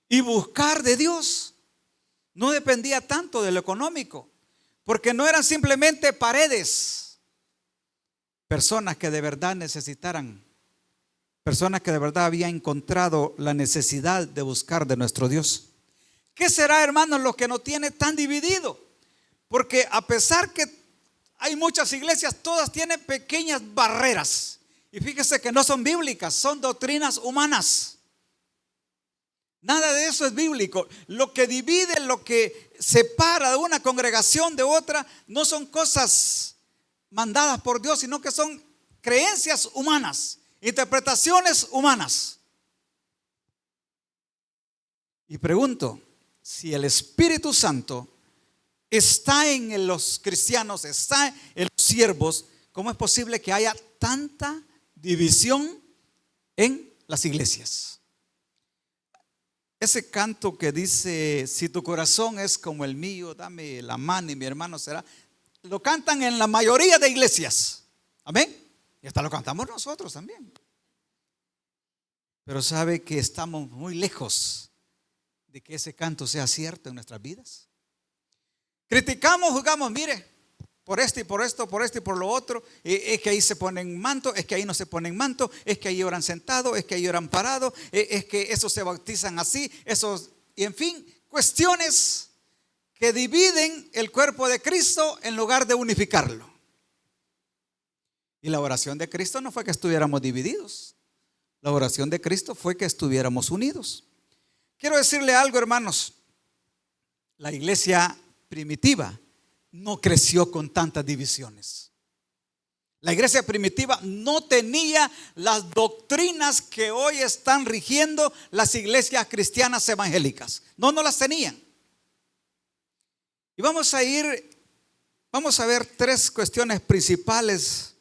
y buscar de Dios. No dependía tanto de lo económico, porque no eran simplemente paredes. Personas que de verdad necesitaran, personas que de verdad habían encontrado la necesidad de buscar de nuestro Dios. ¿Qué será, hermanos, lo que nos tiene tan dividido? Porque a pesar que hay muchas iglesias, todas tienen pequeñas barreras. Y fíjese que no son bíblicas, son doctrinas humanas. Nada de eso es bíblico. Lo que divide, lo que separa de una congregación de otra, no son cosas mandadas por Dios, sino que son creencias humanas, interpretaciones humanas. Y pregunto, si el Espíritu Santo está en los cristianos, está en los siervos, ¿cómo es posible que haya tanta división en las iglesias? Ese canto que dice, si tu corazón es como el mío, dame la mano y mi hermano será, lo cantan en la mayoría de iglesias. Amén. Y hasta lo cantamos nosotros también. Pero sabe que estamos muy lejos de que ese canto sea cierto en nuestras vidas. Criticamos, juzgamos, mire, por esto y por esto, por esto y por lo otro. Es que ahí se ponen manto, es que ahí no se ponen manto, es que ahí oran sentados, es que ahí oran parados, es que esos se bautizan así, esos, y en fin, cuestiones que dividen el cuerpo de Cristo en lugar de unificarlo. Y la oración de Cristo no fue que estuviéramos divididos. La oración de Cristo fue que estuviéramos unidos. Quiero decirle algo, hermanos. La iglesia primitiva no creció con tantas divisiones. La iglesia primitiva no tenía las doctrinas que hoy están rigiendo las iglesias cristianas evangélicas. No las tenían. Y vamos a ver tres cuestiones principales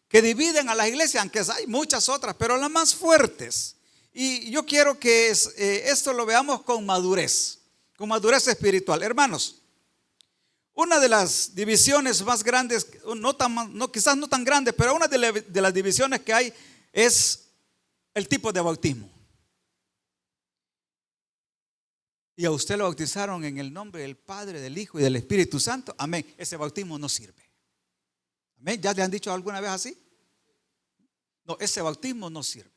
que dividen a la iglesia, aunque hay muchas otras, pero las más fuertes. Y yo quiero que esto lo veamos con madurez espiritual. Hermanos, una de las divisiones más grandes, quizás no tan grandes, pero una de las divisiones que hay es el tipo de bautismo. Y a usted lo bautizaron en el nombre del Padre, del Hijo y del Espíritu Santo. Amén. Ese bautismo no sirve. Amén. ¿Ya le han dicho alguna vez así? No, ese bautismo no sirve.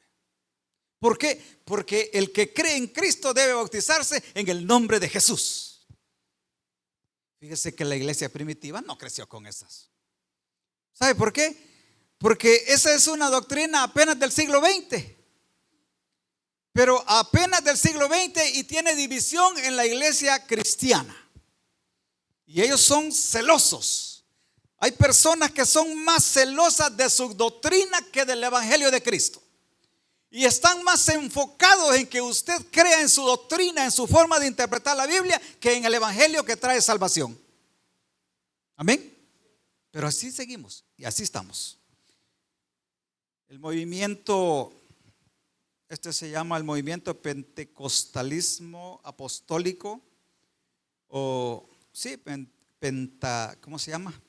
¿Por qué? Porque el que cree en Cristo debe bautizarse en el nombre de Jesús. Fíjese que la iglesia primitiva no creció con esas. ¿Sabe por qué? Porque esa es una doctrina apenas del siglo XX. Pero apenas del siglo XX y tiene división en la iglesia cristiana. Y ellos son celosos. Hay personas que son más celosas de su doctrina que del evangelio de Cristo. Y están más enfocados en que usted crea en su doctrina, en su forma de interpretar la Biblia, que en el evangelio que trae salvación. Amén. Pero así seguimos y así estamos. El movimiento, se llama el movimiento pentecostalismo apostólico, o sí, ¿cómo se llama?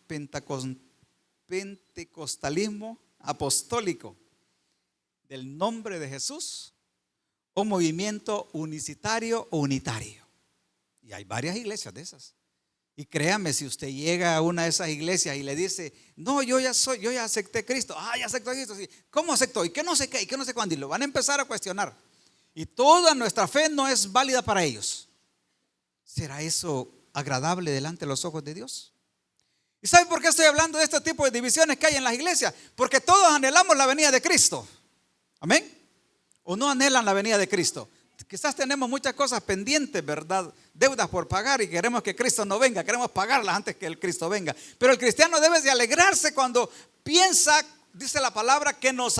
Pentecostalismo apostólico del nombre de Jesús, o movimiento unicitario o unitario. Y hay varias iglesias de esas. Y créame, si usted llega a una de esas iglesias y le dice, no, yo ya acepté a Cristo. Ya aceptó a Cristo. Sí. ¿Cómo aceptó? ¿Y qué no sé qué? ¿Y qué no sé cuándo? Y lo van a empezar a cuestionar. Y toda nuestra fe no es válida para ellos. ¿Será eso agradable delante de los ojos de Dios? ¿Y sabe por qué estoy hablando de este tipo de divisiones que hay en las iglesias? Porque todos anhelamos la venida de Cristo. Amén. ¿O no anhelan la venida de Cristo? Quizás tenemos muchas cosas pendientes, ¿verdad? Deudas por pagar y queremos que Cristo no venga. Queremos pagarlas antes que el Cristo venga. Pero el cristiano debe de alegrarse cuando piensa, dice la palabra, que nos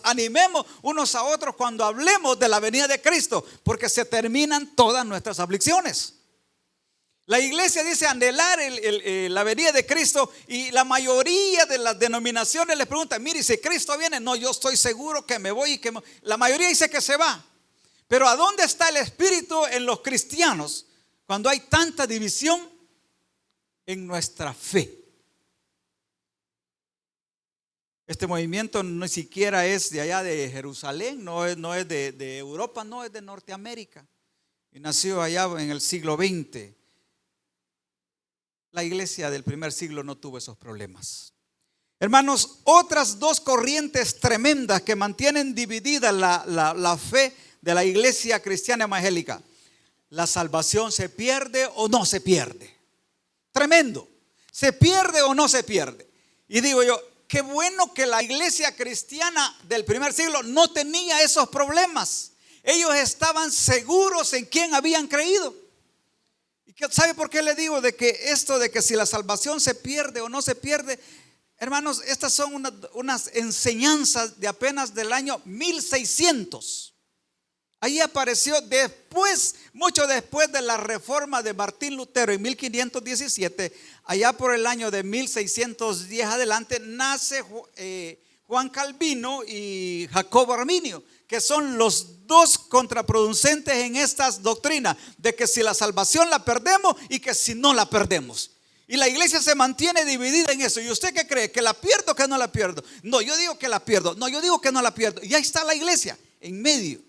animemos unos a otros cuando hablemos de la venida de Cristo, porque se terminan todas nuestras aflicciones. La iglesia dice anhelar la venida de Cristo, y la mayoría de las denominaciones les preguntan, mire, si Cristo viene, no, yo estoy seguro que me voy la mayoría dice que se va. Pero ¿a dónde está el Espíritu en los cristianos cuando hay tanta división en nuestra fe? Este movimiento ni siquiera es de allá de Jerusalén, no es de Europa, no es de Norteamérica. y nació allá en el siglo XX. La iglesia del primer siglo no tuvo esos problemas. Hermanos, otras dos corrientes tremendas que mantienen dividida la fe de la iglesia cristiana evangélica. La salvación se pierde o no se pierde. Tremendo. ¿Se pierde o no se pierde? Y digo yo, qué bueno que la iglesia cristiana del primer siglo no tenía esos problemas. Ellos estaban seguros en quién habían creído. ¿Y sabe por qué le digo de que esto de que si la salvación se pierde o no se pierde? Hermanos, estas son unas enseñanzas de apenas del año 1600. Ahí apareció después, mucho después de la reforma de Martín Lutero en 1517, allá por el año de 1610 adelante, nace Juan Calvino y Jacobo Arminio, que son los dos contraproducentes en estas doctrinas, de que si la salvación la perdemos y que si no la perdemos. Y la iglesia se mantiene dividida en eso. ¿Y usted qué cree? ¿Que la pierdo o que no la pierdo? No, yo digo que la pierdo. No, yo digo que no la pierdo. Y ahí está la iglesia, en medio.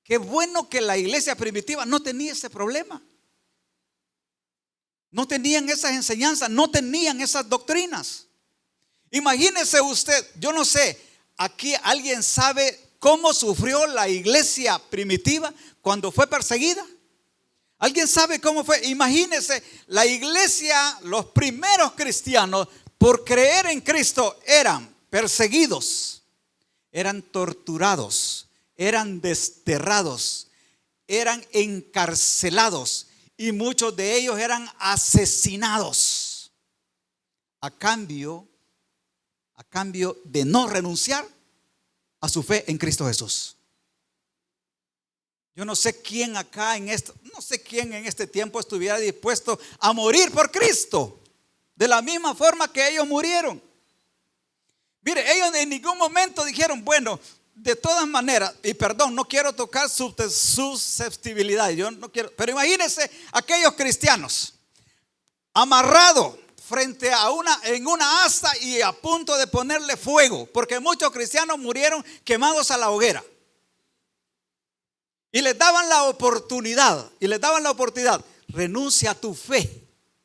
Qué bueno que la iglesia primitiva no tenía ese problema. No tenían esas enseñanzas, no tenían esas doctrinas. Imagínese usted, yo no sé, aquí alguien sabe cómo sufrió la iglesia primitiva cuando fue perseguida. ¿Alguien sabe cómo fue? Imagínese, la iglesia, los primeros cristianos, por creer en Cristo, eran perseguidos, eran torturados, eran desterrados, eran encarcelados y muchos de ellos eran asesinados a cambio de no renunciar a su fe en Cristo Jesús. Yo no sé quién acá no sé quién en este tiempo estuviera dispuesto a morir por Cristo de la misma forma que ellos murieron. Mire, ellos en ningún momento dijeron, bueno, de todas maneras, y perdón, no quiero tocar susceptibilidad, yo no quiero, pero imagínense aquellos cristianos amarrados frente a en una asta y a punto de ponerle fuego, porque muchos cristianos murieron quemados a la hoguera. Y les daban la oportunidad, renuncia a tu fe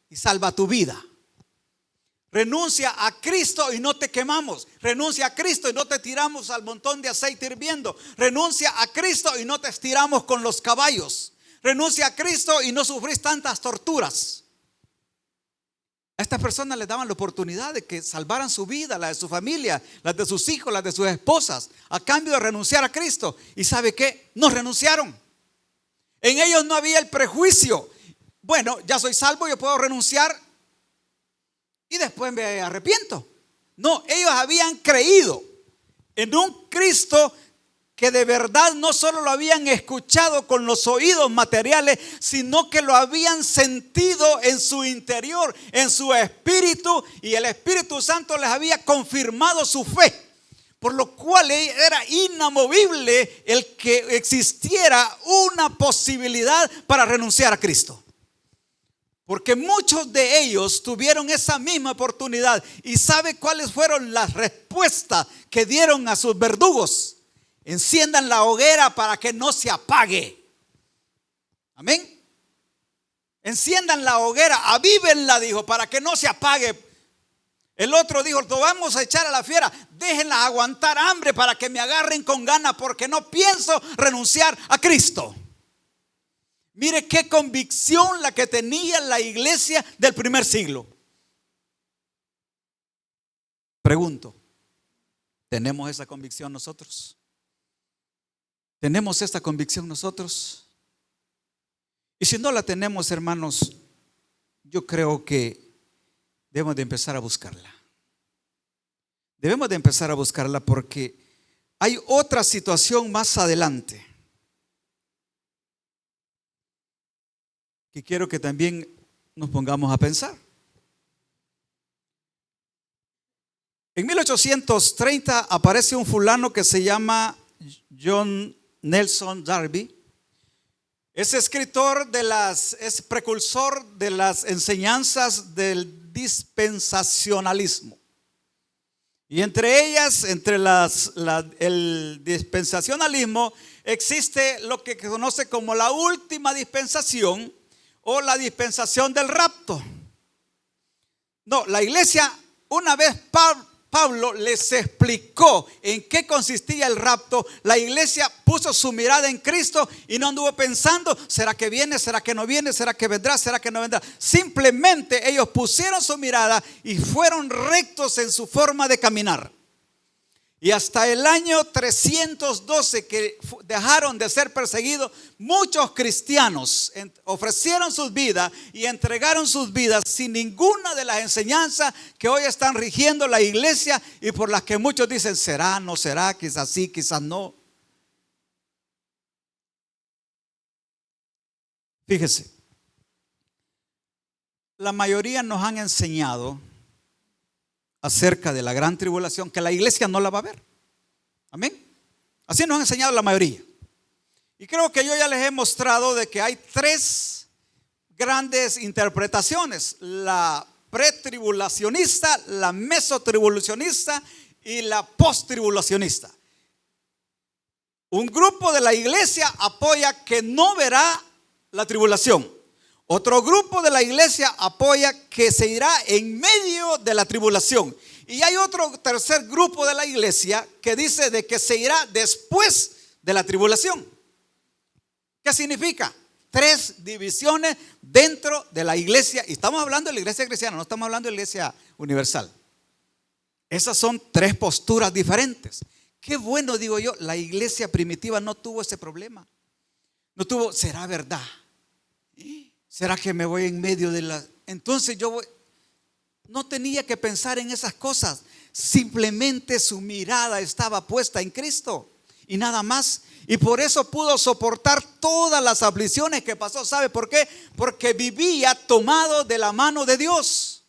y salva tu vida. Renuncia a Cristo y no te quemamos. Renuncia a Cristo y no te tiramos al montón de aceite hirviendo. Renuncia a Cristo y no te estiramos con los caballos. Renuncia a Cristo y no sufrís tantas torturas. A estas personas les daban la oportunidad de que salvaran su vida, la de su familia, las de sus hijos, las de sus esposas, a cambio de renunciar a Cristo. ¿Y sabe qué? No renunciaron. En ellos no había el prejuicio. Bueno, ya soy salvo, yo puedo renunciar y después me arrepiento. No, ellos habían creído en un Cristo que de verdad no solo lo habían escuchado con los oídos materiales, sino que lo habían sentido en su interior, en su espíritu, y el Espíritu Santo les había confirmado su fe, por lo cual era inamovible el que existiera una posibilidad para renunciar a Cristo. Porque muchos de ellos tuvieron esa misma oportunidad. ¿Y sabe cuáles fueron las respuestas que dieron a sus verdugos? Enciendan la hoguera para que no se apague. Amén. Enciendan la hoguera, avívenla, dijo, para que no se apague. El otro dijo, lo vamos a echar a la fiera, déjenlas aguantar hambre para que me agarren con ganas, porque no pienso renunciar a Cristo. Mire qué convicción la que tenía la iglesia del primer siglo. Pregunto, ¿tenemos esa convicción nosotros? ¿Tenemos esta convicción nosotros? Y si no la tenemos, hermanos, yo creo que debemos de empezar a buscarla. Debemos de empezar a buscarla porque hay otra situación más adelante que quiero que también nos pongamos a pensar. En 1830 aparece un fulano que se llama John Nelson Darby. Es escritor es precursor de las enseñanzas del dispensacionalismo. Y entre ellas, el dispensacionalismo existe lo que conoce como la última dispensación o la dispensación del rapto. No, la iglesia, una vez Pablo les explicó en qué consistía el rapto, la iglesia puso su mirada en Cristo y no anduvo pensando, ¿será que viene? ¿Será que no viene? ¿Será que vendrá? ¿Será que no vendrá? Simplemente ellos pusieron su mirada y fueron rectos en su forma de caminar. Y hasta el año 312 que dejaron de ser perseguidos, muchos cristianos ofrecieron sus vidas y entregaron sus vidas sin ninguna de las enseñanzas que hoy están rigiendo la iglesia y por las que muchos dicen, será, no será, quizás sí, quizás no. Fíjese, la mayoría nos han enseñado acerca de la gran tribulación, que la iglesia no la va a ver. Amén. Así nos han enseñado la mayoría. Y creo que yo ya les he mostrado de que hay tres grandes interpretaciones: la pretribulacionista, la mesotribulacionista y la posttribulacionista. Un grupo de la iglesia apoya que no verá la tribulación. Otro grupo de la iglesia apoya que se irá en medio de la tribulación. Y hay otro tercer grupo de la iglesia que dice de que se irá después de la tribulación. ¿Qué significa? Tres divisiones dentro de la iglesia. Y estamos hablando de la iglesia cristiana, no estamos hablando de la iglesia universal. Esas son tres posturas diferentes. Qué bueno, digo yo, la iglesia primitiva no tuvo ese problema. No tuvo, ¿será verdad? ¿Será que me voy en medio de la? Entonces yo voy. No tenía que pensar en esas cosas. Simplemente su mirada estaba puesta en Cristo y nada más. Y por eso pudo soportar todas las aflicciones que pasó. ¿Sabe por qué? Porque vivía tomado de la mano de Dios.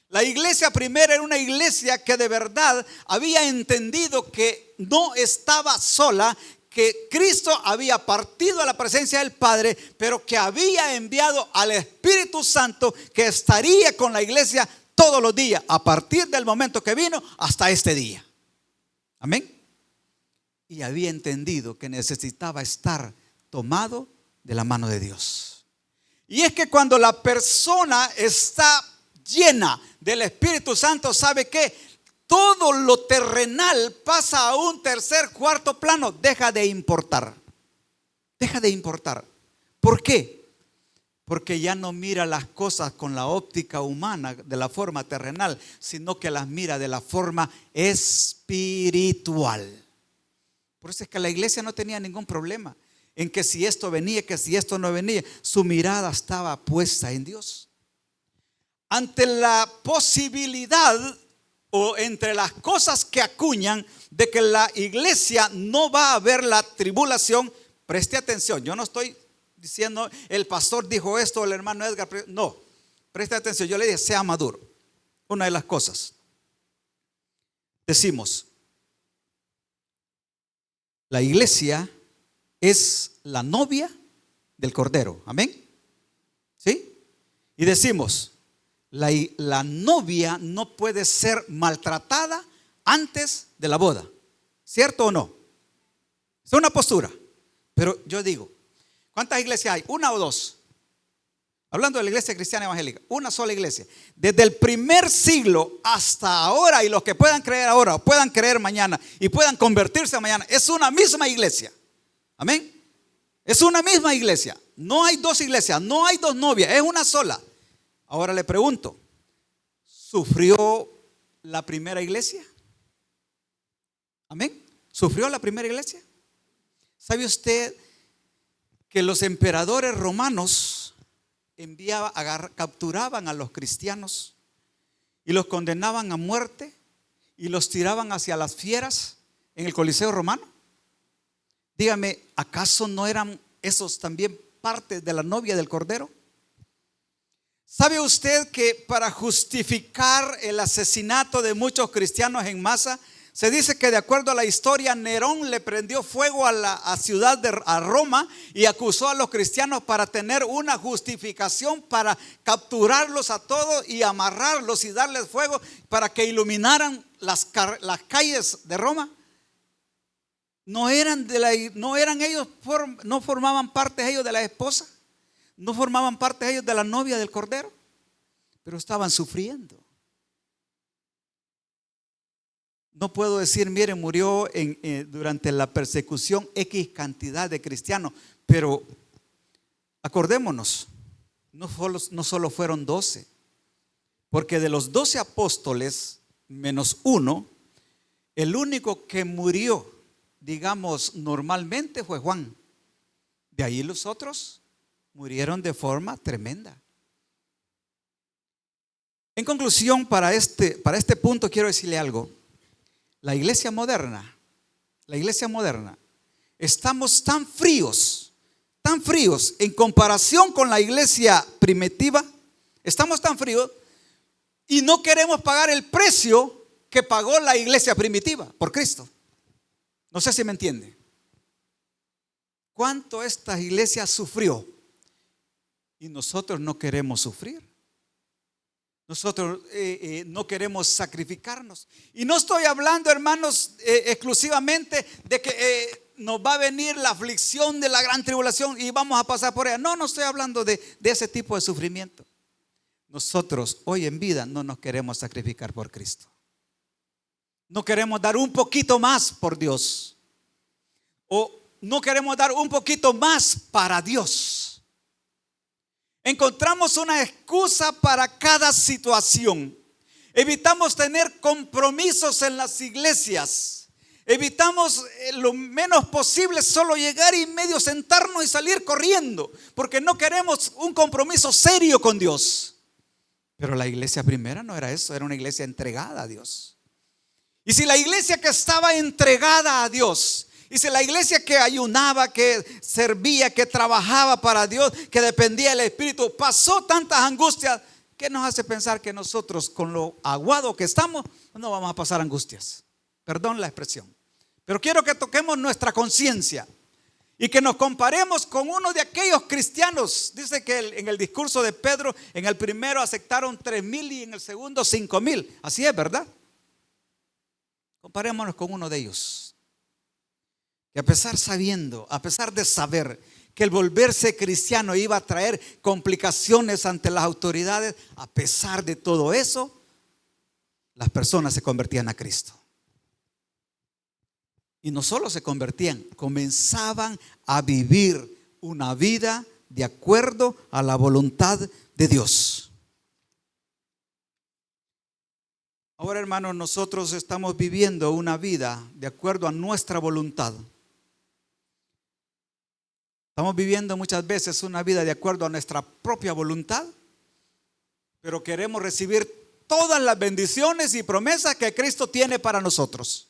La iglesia primera era una iglesia que de verdad había entendido que no estaba sola, que Cristo había partido a la presencia del Padre, pero que había enviado al Espíritu Santo que estaría con la iglesia todos los días, a partir del momento que vino hasta este día. Amén. Y había entendido que necesitaba estar tomado de la mano de Dios. Y es que cuando la persona está llena del Espíritu Santo, ¿sabe qué? Todo lo terrenal pasa a un tercer, cuarto plano. Deja de importar. Deja de importar. ¿Por qué? Porque ya no mira las cosas con la óptica humana, de la forma terrenal, sino que las mira de la forma espiritual. Por eso es que la iglesia no tenía ningún problema en que si esto venía, que si esto no venía. Su mirada estaba puesta en Dios. Ante la posibilidad o entre las cosas que acuñan de que la iglesia no va a ver la tribulación, preste atención. Yo no estoy diciendo el pastor dijo esto, el hermano Edgar, no, preste atención. Yo le dije, sea maduro. Una de las cosas, decimos, la iglesia es la novia del Cordero. Amén. ¿Sí? Y decimos, la novia no puede ser maltratada antes de la boda. ¿Cierto o no? Es una postura. Pero yo digo, ¿cuántas iglesias hay? ¿Una o dos? Hablando de la iglesia cristiana evangélica, una sola iglesia. Desde el primer siglo hasta ahora, y los que puedan creer ahora, o puedan creer mañana, y puedan convertirse mañana, es una misma iglesia. Amén. Es una misma iglesia. No hay dos iglesias, no hay dos novias, es una sola. Ahora le pregunto, ¿sufrió la primera iglesia? Amén. ¿Sufrió la primera iglesia? ¿Sabe usted que los emperadores romanos capturaban a los cristianos y los condenaban a muerte y los tiraban hacia las fieras en el Coliseo romano? Dígame, ¿acaso no eran esos también parte de la novia del Cordero? ¿Sabe usted que para justificar el asesinato de muchos cristianos en masa, se dice que de acuerdo a la historia, Nerón le prendió fuego a la ciudad de Roma y acusó a los cristianos para tener una justificación para capturarlos a todos y amarrarlos y darles fuego para que iluminaran las calles de Roma? no eran ellos, no formaban parte ellos de la esposa, no formaban parte ellos de la novia del Cordero, pero estaban sufriendo. No puedo decir, mire, murió durante la persecución X cantidad de cristianos, pero acordémonos, no solo fueron 12, porque de los 12 apóstoles, menos uno, el único que murió, digamos, normalmente fue Juan. De ahí los otros murieron de forma tremenda. En conclusión, para este punto quiero decirle algo. La iglesia moderna, estamos tan fríos en comparación con la iglesia primitiva. Estamos tan fríos y no queremos pagar el precio que pagó la iglesia primitiva por Cristo. No sé si me entiende. ¿Cuánto esta iglesia sufrió? Y nosotros no queremos sufrir. Nosotros no queremos sacrificarnos. Y no estoy hablando, hermanos, exclusivamente de que nos va a venir la aflicción de la gran tribulación y vamos a pasar por ella. No estoy hablando de ese tipo de sufrimiento. Nosotros hoy en vida no nos queremos sacrificar por Cristo. No queremos dar un poquito más por Dios. O no queremos dar un poquito más para Dios. Encontramos una excusa para cada situación. Evitamos tener compromisos en las iglesias. Evitamos lo menos posible solo llegar y medio sentarnos y salir corriendo, porque no queremos un compromiso serio con Dios. Pero la iglesia primera no era eso, era una iglesia entregada a Dios. Y si la iglesia que estaba entregada a Dios, y si la iglesia que ayunaba, que servía, que trabajaba para Dios, que dependía del Espíritu, pasó tantas angustias, ¿qué nos hace pensar que nosotros, con lo aguado que estamos, no vamos a pasar angustias? Perdón la expresión, pero quiero que toquemos nuestra conciencia y que nos comparemos con uno de aquellos cristianos. Dice que en el discurso de Pedro, en el primero aceptaron 3,000 y en el segundo 5,000. Así es, ¿verdad? Comparémonos con uno de ellos. Y a pesar de saber que el volverse cristiano iba a traer complicaciones ante las autoridades, a pesar de todo eso, las personas se convertían a Cristo. Y no solo se convertían, comenzaban a vivir una vida de acuerdo a la voluntad de Dios. Ahora, hermanos, nosotros estamos viviendo una vida de acuerdo a nuestra voluntad. Estamos viviendo muchas veces una vida de acuerdo a nuestra propia voluntad, pero queremos recibir todas las bendiciones y promesas que Cristo tiene para nosotros.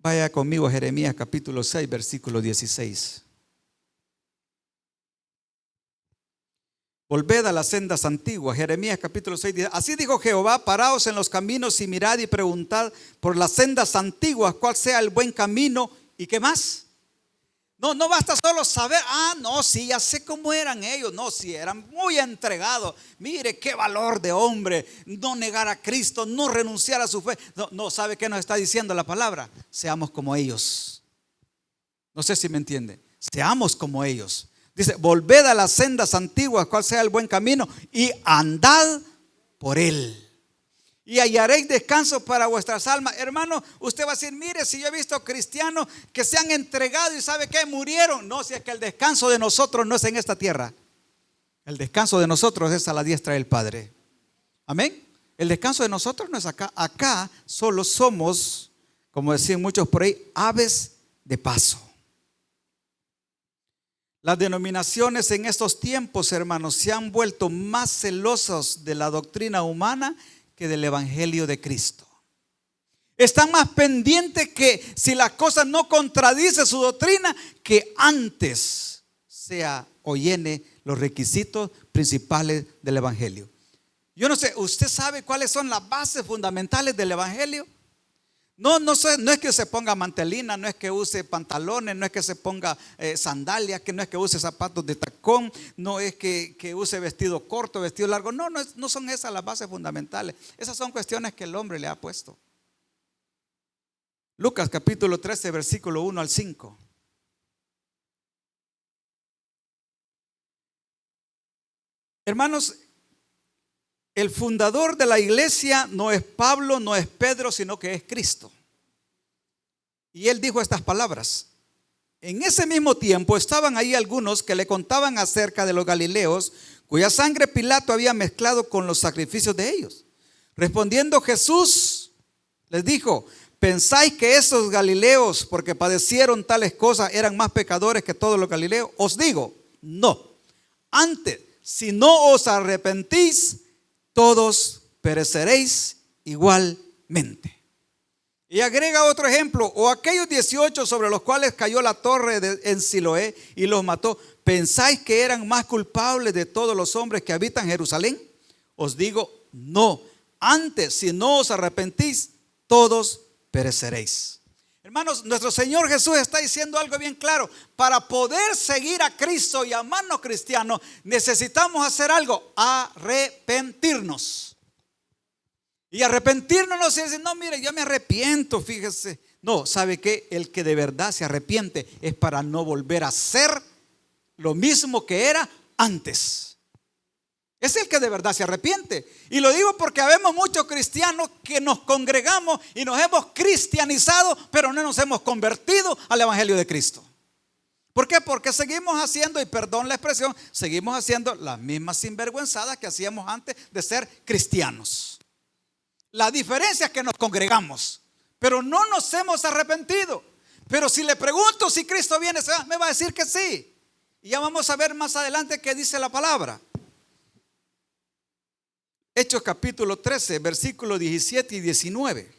Vaya conmigo a Jeremías capítulo 6, versículo 16. Volved a las sendas antiguas. Jeremías capítulo 6 dice: así dijo Jehová, paraos en los caminos y mirad y preguntad por las sendas antiguas cuál sea el buen camino. ¿Y qué más? No basta solo saber, sí, ya sé cómo eran ellos. No, sí, eran muy entregados. Mire qué valor de hombre, no negar a Cristo, no renunciar a su fe. No, ¿sabe qué nos está diciendo la palabra? Seamos como ellos. No sé si me entiende. Seamos como ellos. Dice: volved a las sendas antiguas, cuál sea el buen camino, y andad por él, y hallaréis descanso para vuestras almas. Hermano, usted va a decir: mire, si yo he visto cristianos que se han entregado y sabe que murieron. No, si es que el descanso de nosotros no es en esta tierra. El descanso de nosotros es a la diestra del Padre. Amén. El descanso de nosotros no es acá. Acá solo somos, como decían muchos por ahí, aves de paso. Las denominaciones en estos tiempos, hermanos, se han vuelto más celosos de la doctrina humana que del evangelio de Cristo. Están más pendientes que si la cosa no contradice su doctrina, que antes sea o llene los requisitos principales del evangelio. Yo no sé, ¿usted sabe cuáles son las bases fundamentales del evangelio? No es que se ponga mantelina, no es que use pantalones, no es que se ponga sandalias, que no es que use zapatos de tacón, no es que use vestido corto, vestido largo. No son esas las bases fundamentales. Esas son cuestiones que el hombre le ha puesto. Lucas capítulo 13, versículo 1 al 5. Hermanos, el fundador de la iglesia no es Pablo, no es Pedro, sino que es Cristo. Y él dijo estas palabras. En ese mismo tiempo estaban ahí algunos que le contaban acerca de los galileos, cuya sangre Pilato había mezclado con los sacrificios de ellos. Respondiendo Jesús les dijo: ¿pensáis que esos galileos, porque padecieron tales cosas, eran más pecadores que todos los galileos? Os digo, no. Antes, si no os arrepentís, todos pereceréis igualmente. Y agrega otro ejemplo: o aquellos 18 sobre los cuales cayó la torre en Siloé y los mató, ¿pensáis que eran más culpables de todos los hombres que habitan Jerusalén? Os digo, no. Antes, si no os arrepentís, todos pereceréis. Hermanos, nuestro Señor Jesús está diciendo algo bien claro. Para poder seguir a Cristo y amarnos cristianos, necesitamos hacer algo: arrepentirnos. Y arrepentirnos no es decir, no, mire, yo me arrepiento, fíjese. No, ¿sabe qué? El que de verdad se arrepiente es para no volver a ser lo mismo que era antes. Es el que de verdad se arrepiente. Y lo digo porque habemos muchos cristianos que nos congregamos y nos hemos cristianizado, pero no nos hemos convertido al evangelio de Cristo. ¿Por qué? Porque seguimos haciendo, y perdón la expresión, seguimos haciendo las mismas sinvergüenzadas que hacíamos antes de ser cristianos. La diferencia es que nos congregamos, pero no nos hemos arrepentido. Pero si le pregunto si Cristo viene, me va a decir que sí. Y ya vamos a ver más adelante qué dice la palabra. Hechos capítulo 13, versículos 17 y 19.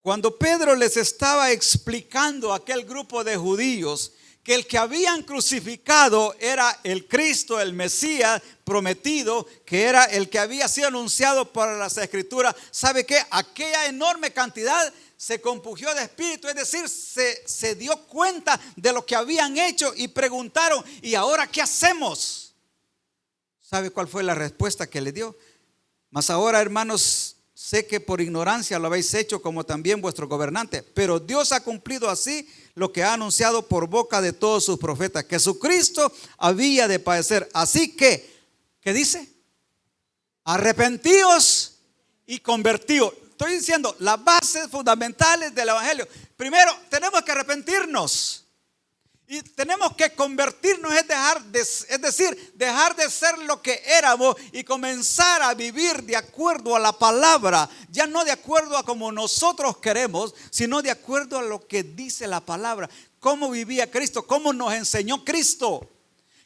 Cuando Pedro les estaba explicando a aquel grupo de judíos que el que habían crucificado era el Cristo, el Mesías prometido, que era el que había sido anunciado por las Escrituras, ¿sabe qué? Aquella enorme cantidad se compugió de espíritu, es decir, se dio cuenta de lo que habían hecho y preguntaron: ¿y ahora qué hacemos? ¿Sabe cuál fue la respuesta que le dio? Mas ahora, hermanos, sé que por ignorancia lo habéis hecho, como también vuestro gobernante, pero Dios ha cumplido así lo que ha anunciado por boca de todos sus profetas, que Jesucristo había de padecer. Así que, ¿qué dice? Arrepentíos y convertíos. Estoy diciendo las bases fundamentales del evangelio. Primero, tenemos que arrepentirnos. Y tenemos que convertirnos, es decir, dejar de ser lo que éramos y comenzar a vivir de acuerdo a la palabra, ya no de acuerdo a como nosotros queremos, sino de acuerdo a lo que dice la palabra. ¿Cómo vivía Cristo? ¿Cómo nos enseñó Cristo?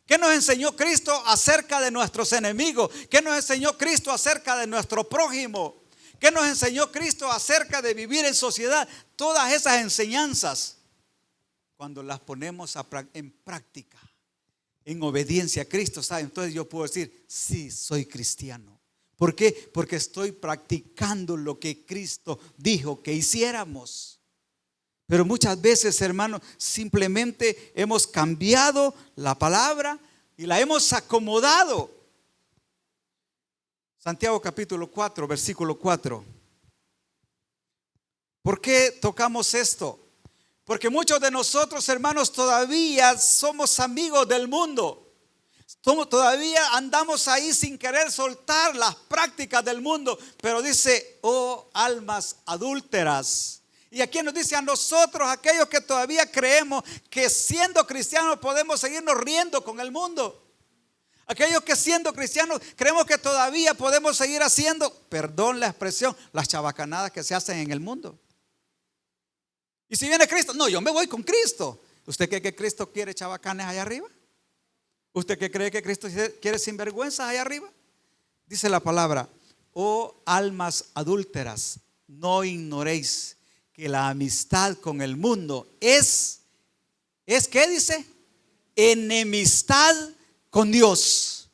¿Qué nos enseñó Cristo acerca de nuestros enemigos? ¿Qué nos enseñó Cristo acerca de nuestro prójimo? ¿Qué nos enseñó Cristo acerca de vivir en sociedad? Todas esas enseñanzas, cuando las ponemos en práctica, en obediencia a Cristo, ¿sabe? Entonces yo puedo decir, sí, soy cristiano. ¿Por qué? Porque estoy practicando lo que Cristo dijo que hiciéramos. Pero muchas veces, hermanos, simplemente hemos cambiado la palabra y la hemos acomodado. Santiago capítulo 4, versículo 4. ¿Por qué tocamos esto? Porque muchos de nosotros, hermanos, todavía somos amigos del mundo. Todavía andamos ahí sin querer soltar las prácticas del mundo. Pero dice, oh almas adúlteras. Y aquí nos dice a nosotros, aquellos que todavía creemos que siendo cristianos podemos seguirnos riendo con el mundo. Aquellos que siendo cristianos creemos que todavía podemos seguir haciendo, perdón la expresión, las chabacanadas que se hacen en el mundo. Y si viene Cristo, no, yo me voy con Cristo. ¿Usted cree que Cristo quiere chabacanes allá arriba? ¿Usted qué cree que Cristo quiere sinvergüenzas allá arriba? Dice la palabra, oh almas adúlteras, no ignoréis que la amistad con el mundo es ¿qué dice? Enemistad con Dios.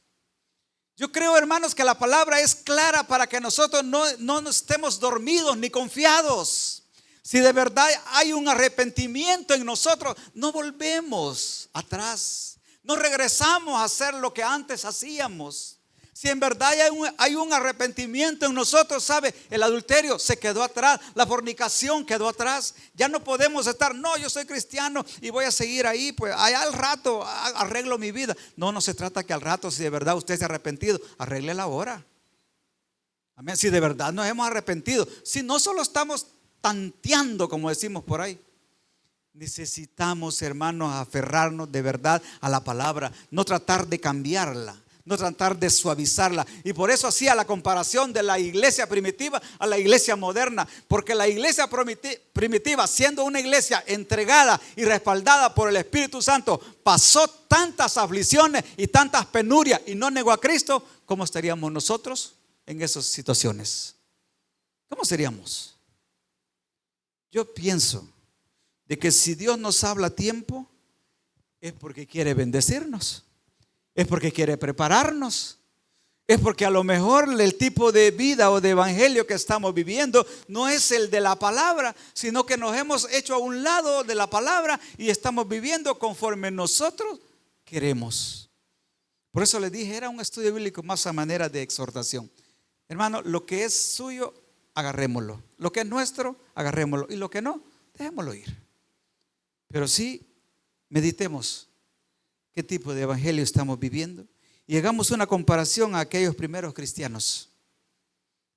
Yo creo, hermanos, que la palabra es clara para que nosotros no estemos dormidos ni confiados. Si de verdad hay un arrepentimiento en nosotros, no volvemos atrás, no regresamos a hacer lo que antes hacíamos, Si en verdad hay un arrepentimiento en nosotros, ¿sabe? El adulterio se quedó atrás, la fornicación quedó atrás. Ya no podemos estar, no, yo soy cristiano y voy a seguir ahí, pues allá al rato arreglo mi vida. No, no se trata que al rato, si de verdad usted se ha arrepentido, arrégle ahora. Amén. Si de verdad nos hemos arrepentido, si no solo estamos tanteando, como decimos por ahí. Necesitamos, hermanos, aferrarnos de verdad a la palabra, no tratar de cambiarla, no tratar de suavizarla. Y por eso hacía la comparación de la iglesia primitiva a la iglesia moderna, porque la iglesia primitiva, siendo una iglesia entregada y respaldada por el Espíritu Santo, pasó tantas aflicciones y tantas penurias y no negó a Cristo. ¿Cómo estaríamos nosotros en esas situaciones? ¿Cómo seríamos? Yo pienso de que si Dios nos habla a tiempo, es porque quiere bendecirnos, es porque quiere prepararnos, es porque a lo mejor el tipo de vida o de evangelio que estamos viviendo no es el de la palabra, sino que nos hemos hecho a un lado de la palabra y estamos viviendo conforme nosotros queremos. Por eso les dije, era un estudio bíblico más a manera de exhortación. Hermano, lo que es suyo, agarrémoslo. Lo que es nuestro, agarrémoslo. Y lo que no, dejémoslo ir. Pero sí, meditemos qué tipo de evangelio estamos viviendo y hagamos una comparación a aquellos primeros cristianos.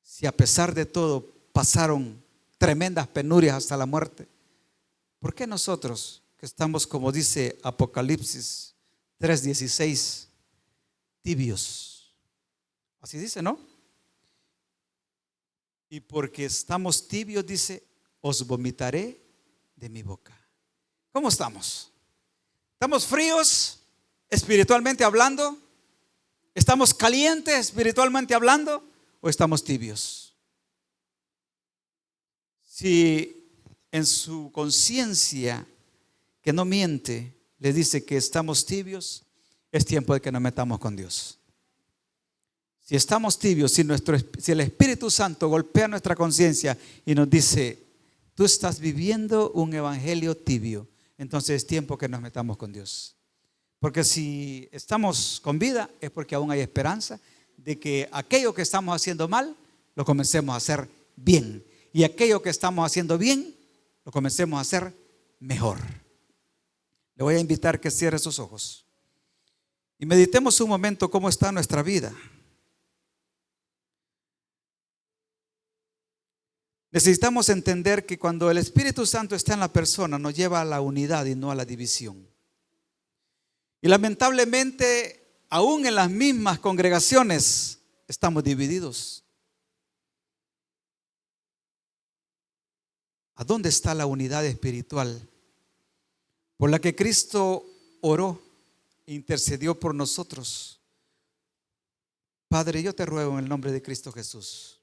Si a pesar de todo pasaron tremendas penurias hasta la muerte, ¿por qué nosotros, que estamos, como dice Apocalipsis 3:16, tibios? Así dice, ¿no? Y porque estamos tibios, dice, os vomitaré de mi boca. ¿Cómo estamos? ¿Estamos fríos espiritualmente hablando? ¿Estamos calientes espiritualmente hablando? ¿O estamos tibios? Si en su conciencia, que no miente, le dice que estamos tibios, es tiempo de que nos metamos con Dios. Si estamos tibios, si el Espíritu Santo golpea nuestra conciencia y nos dice, tú estás viviendo un evangelio tibio, entonces es tiempo que nos metamos con Dios. Porque si estamos con vida es porque aún hay esperanza de que aquello que estamos haciendo mal lo comencemos a hacer bien, y aquello que estamos haciendo bien lo comencemos a hacer mejor. Le voy a invitar que cierre sus ojos y meditemos un momento cómo está nuestra vida. Necesitamos entender que cuando el Espíritu Santo está en la persona, nos lleva a la unidad y no a la división. Y lamentablemente, aún en las mismas congregaciones, estamos divididos. ¿A dónde está la unidad espiritual por la que Cristo oró e intercedió por nosotros? Padre, yo te ruego en el nombre de Cristo Jesús,